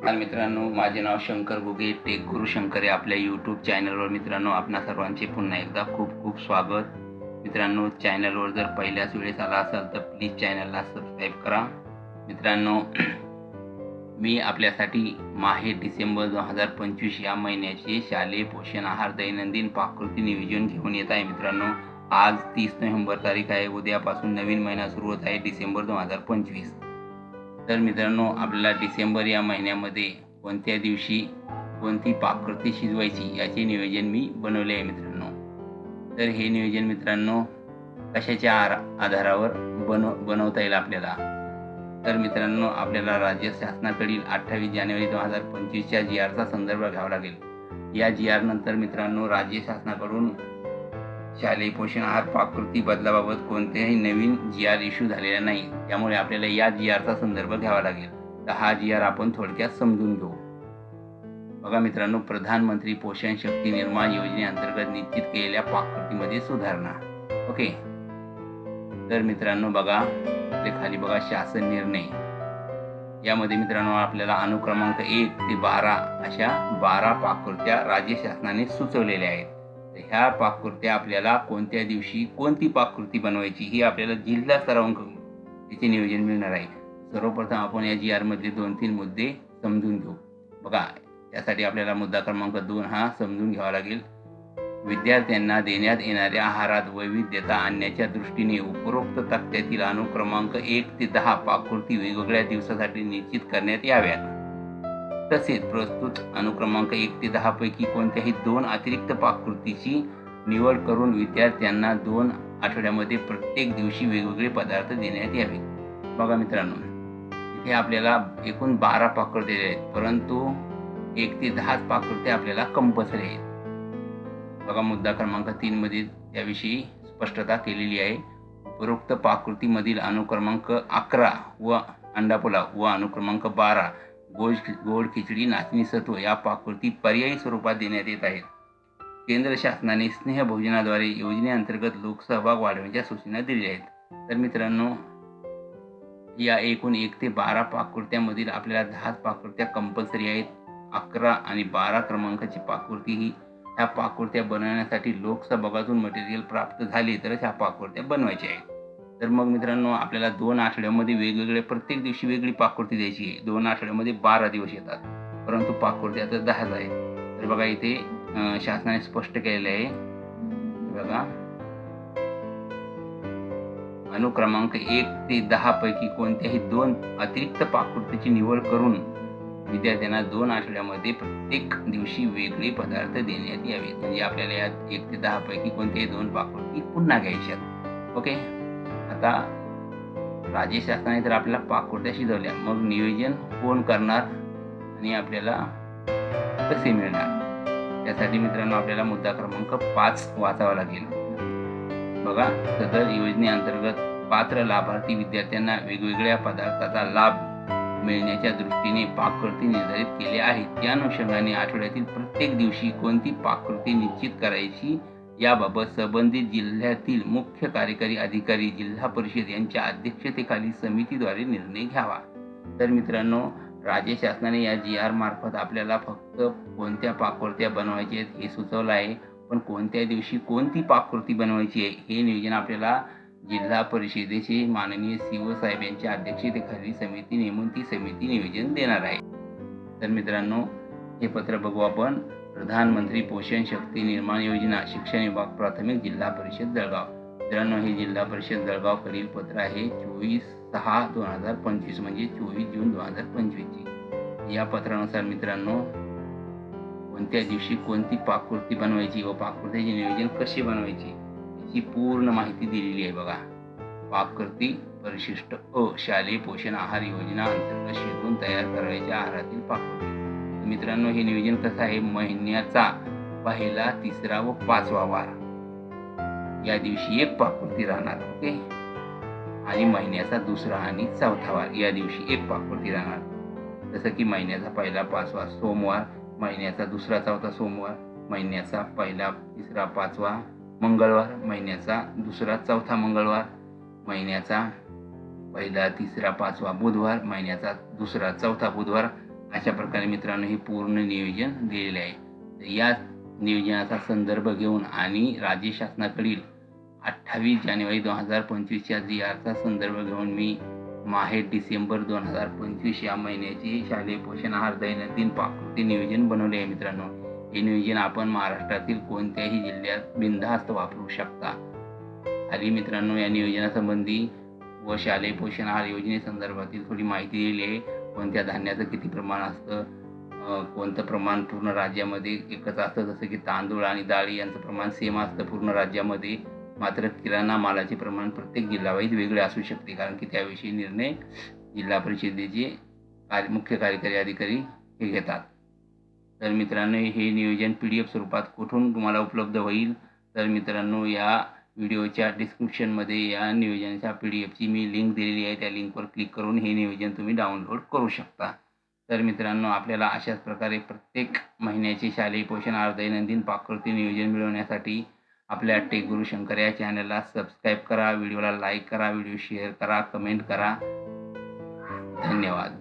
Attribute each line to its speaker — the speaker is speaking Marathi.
Speaker 1: नमस्कार मित्रांनो, माझे नाव शंकर घुगे, टेक गुरु शंकर या आपल्या यूट्यूब चॅनलवर मित्रांनो आपणा सर्वांचे पुन्हा एकदा खूप खूप स्वागत. मित्रांनो, चॅनलवर जर पहिल्याच वेळेस आला असाल तर प्लीज चॅनलला सबस्क्राईब करा. मित्रांनो, मी आपल्यासाठी माहे डिसेंबर 2025 या महिन्याचे शालेय पोषण आहार दैनंदिन पाककृती नियोजन घेऊन येत आहे. मित्रांनो, आज 30 नोव्हेंबर तारीख आहे. उद्यापासून नवीन महिना सुरू होत आहे, डिसेंबर 2025. तर मित्रांनो, आपल्याला डिसेंबर या महिन्यामध्ये कोणत्या दिवशी कोणती पाककृती शिजवायची याचे नियोजन मी बनवले आहे मित्रांनो. तर हे नियोजन मित्रांनो कशाच्या आधारावर बनवता येईल आपल्याला. तर मित्रांनो, आपल्याला राज्य शासनाकडील 28 जानेवारी 2025च्या GRचा संदर्भ घ्यावा लागेल. या GR नंतर मित्रांनो राज्य शासनाकडून शालेय पोषण आहार पाककृती बदलाबाबत कोणतेही नवीन GR इश्यू झालेला नाही. त्यामुळे आपल्याला या GRचा संदर्भ घ्यावा लागेल. तर हा GR आपण थोडक्यात समजून घेऊ. बघा मित्रांनो, प्रधानमंत्री पोषण शक्ती निर्माण योजनेअंतर्गत निश्चित केलेल्या पाककृतीमध्ये सुधारणा. ओके. तर मित्रांनो बघा, आपल्या खाली बघा शासन निर्णय. यामध्ये मित्रांनो आपल्याला अनुक्रमांक 1 ते 12 अशा 12 पाककृत्या राज्य शासनाने सुचवलेल्या आहेत. ह्या पाककृत्या आपल्याला कोणत्या दिवशी कोणती पाककृती बनवायची ही आपल्याला जिल्हा स्तरावरून याचे नियोजन मिळणार आहे. सर्वप्रथम आपण या GR मधले 2-3 मुद्दे समजून घेऊ. बघा, त्यासाठी आपल्याला मुद्दा क्रमांक 2 हा समजून घ्यावा लागेल. विद्यार्थ्यांना देण्यात येणाऱ्या आहारात वैविध्यता आणण्याच्या दृष्टीने उपरोक्त तक्त्यातील अनुक्रमांक 1 ते 10 पाककृती वेगवेगळ्या दिवसासाठी निश्चित करण्यात याव्यात. तसेच प्रस्तुत अनुक्रमांक 1 ते 10 पैकी कोणत्याही 2 अतिरिक्त पाककृतीची निवड करून विद्यार्थ्यांना 2 आठवड्यामध्ये प्रत्येक दिवशी वेगवेगळे पदार्थ देण्यात यावे. बघा मित्रांनो, इथे आपल्याला एकूण 12 पाककृती आहेत, परंतु 1 ते 10 पाककृत्या आपल्याला कंपल्सरी आहेत. बघा, मुद्दा क्रमांक 3 मध्ये त्याविषयी स्पष्टता केलेली आहे. उपरोक्त पाककृतीमधील अनुक्रमांक 11 व अंडा पुलाव व अनुक्रमांक 12 गोड खिचडी नाचणी सत्व या पाककृती पर्यायी स्वरूपात देण्यात येत आहेत. केंद्र शासनाने स्नेह भोजनाद्वारे योजनेअंतर्गत लोकसहभाग वाढवण्याच्या सूचना दिल्या आहेत. तर मित्रांनो, या एकूण 1 ते 12 पाककृत्यामधील आपल्याला 10 पाककृत्या कंपल्सरी आहेत. 11 आणि 12 क्रमांकाची पाककृती ही ह्या पाककृत्या बनवण्यासाठी लोकसहभागातून मटेरियल प्राप्त झाले तरच ह्या पाककृत्या बनवायच्या आहेत. तर मग मित्रांनो, आपल्याला 2 आठवड्यामध्ये वेगवेगळे प्रत्येक दिवशी वेगळी पाककृती द्यायची आहे. 2 आठवड्यामध्ये 12 दिवस येतात, परंतु पाककृत्या तर 10 आहेत. तर बघा, इथे शासनाने स्पष्ट केलेले आहे. बघा, अनुक्रमांक 1 ते 10 पैकी कोणत्याही 2 अतिरिक्त पाककृतीची निवड करून विद्यार्थ्यांना 2 आठवड्यामध्ये प्रत्येक दिवशी वेगळे पदार्थ देण्यात यावे. म्हणजे आपल्याला या 1 ते 10 पैकी कोणत्याही 2 पाककृती पुन्हा घ्यायच्यात. ओके. आता राज्य शासनाने तर आपल्याला पाककृत्या शिजवल्या, मग नियोजन कोण करणार आणि आपल्याला कसे मिळणार? त्यासाठी मित्रांनो आपल्याला मुद्दा क्रमांक 5 वाचावा लागेल. बघा, सदर योजनेअंतर्गत पात्र लाभार्थी विद्यार्थ्यांना वेगवेगळ्या पदार्थाचा लाभ मिळण्याच्या दृष्टीने पाककृती निर्धारित केले आहेत. त्या अनुषंगाने आठवड्यातील प्रत्येक दिवशी कोणती पाककृती निश्चित करायची याबाबत संबंधित जिल्ह्यातील मुख्य कार्यकारी अधिकारी, जिल्हा परिषद यांच्या अध्यक्षतेखाली समितीद्वारे निर्णय घ्यावा. तर मित्रांनो, राज्य शासनाने या GR मार्फत आपल्याला फक्त कोणत्या पाककृत्या बनवायच्या आहेत हे सुचवलं आहे, पण कोणत्या दिवशी कोणती पाककृती बनवायची आहे हे नियोजन आपल्याला जिल्हा परिषदेचे माननीय CO साहेब यांच्या अध्यक्षतेखाली समिती नेमून ती समिती नियोजन देणार आहे. तर मित्रांनो, हे पत्र बघू आपण. प्रधानमंत्री पोषण शक्ती निर्माण योजना, शिक्षण विभाग, प्राथमिक जिल्हा परिषद जळगाव. मित्रांनो, हे जिल्हा परिषद जळगाव कडील पत्र आहे 24/6/2025 म्हणजे 24 जून 2025 या पत्रानुसार मित्रांनो कोणत्या दिवशी कोणती पाककृती बनवायची व पाककृतीचे नियोजन कसे बनवायचे याची पूर्ण माहिती दिलेली आहे. बघा, पाककृती परिशिष्ट अ, शालेय पोषण आहार योजना अंतर्गत शिजवून तयार करायच्या आहारातील पाककृती. मित्रांनो, हे नियोजन कसं आहे? महिन्याचा पहिला, 3रा व 5वा वार या दिवशी एक पाककृती राहणार. ओके. आणि महिन्याचा 2रा आणि 4था वार या दिवशी एक पाककृती राहणार. जसं की महिन्याचा पहिला 5वा सोमवार, महिन्याचा 2रा 4था सोमवार, महिन्याचा पहिला 3रा 5वा मंगळवार, महिन्याचा 2रा 4था मंगळवार, महिन्याचा पहिला 3रा 5वा बुधवार, महिन्याचा 2रा 4था बुधवार अशा प्रकारे मित्रांनो हे पूर्ण नियोजन दिलेले आहे. तर या नियोजनाचा संदर्भ घेऊन आणि राज्य शासनाकडील 28 जानेवारी 2025 या जी.आरचा संदर्भ घेऊन मी माहे डिसेंबर 2025 या महिन्याची शालेय पोषण आहार दैनंदिन पाककृती नियोजन बनवले आहे मित्रांनो. हे नियोजन आपण महाराष्ट्रातील कोणत्याही जिल्ह्यात बिनधास्त वापरू शकता. खाली मित्रांनो या नियोजनासंबंधी व शालेय पोषण आहार योजनेसंदर्भातील थोडी माहिती दिली आहे. कोणत्या धान्याचं किती प्रमाण असतं, कोणतं प्रमाण पूर्ण राज्यामध्ये एकच असतं, जसं की तांदूळ आणि डाळी यांचं प्रमाण सेम असतं पूर्ण राज्यामध्ये. मात्र किराणा मालाचे प्रमाण प्रत्येक जिल्हावाईज वेगळे असू शकते, कारण की त्याविषयी निर्णय जिल्हा परिषदेचे मुख्य कार्यकारी अधिकारी हे घेतात. तर मित्रांनो हे नियोजन PDF स्वरूपात कुठून तुम्हाला उपलब्ध होईल? तर मित्रांनो या व्हिडिओच्या डिस्क्रिप्शनमध्ये या नियोजनाच्या PDFची मी लिंक दिलेली आहे. त्या लिंकवर क्लिक करून हे नियोजन तुम्ही डाउनलोड करू शकता. तर मित्रांनो आपल्याला अशाच प्रकारे प्रत्येक महिन्याचे शालेय पोषण आहार दैनंदिन पाककृती नियोजन मिळवण्यासाठी आपल्या टेक गुरु शंकर या चॅनलला सबस्क्राईब करा, व्हिडिओला लाईक करा, व्हिडिओ शेअर करा, कमेंट करा. धन्यवाद.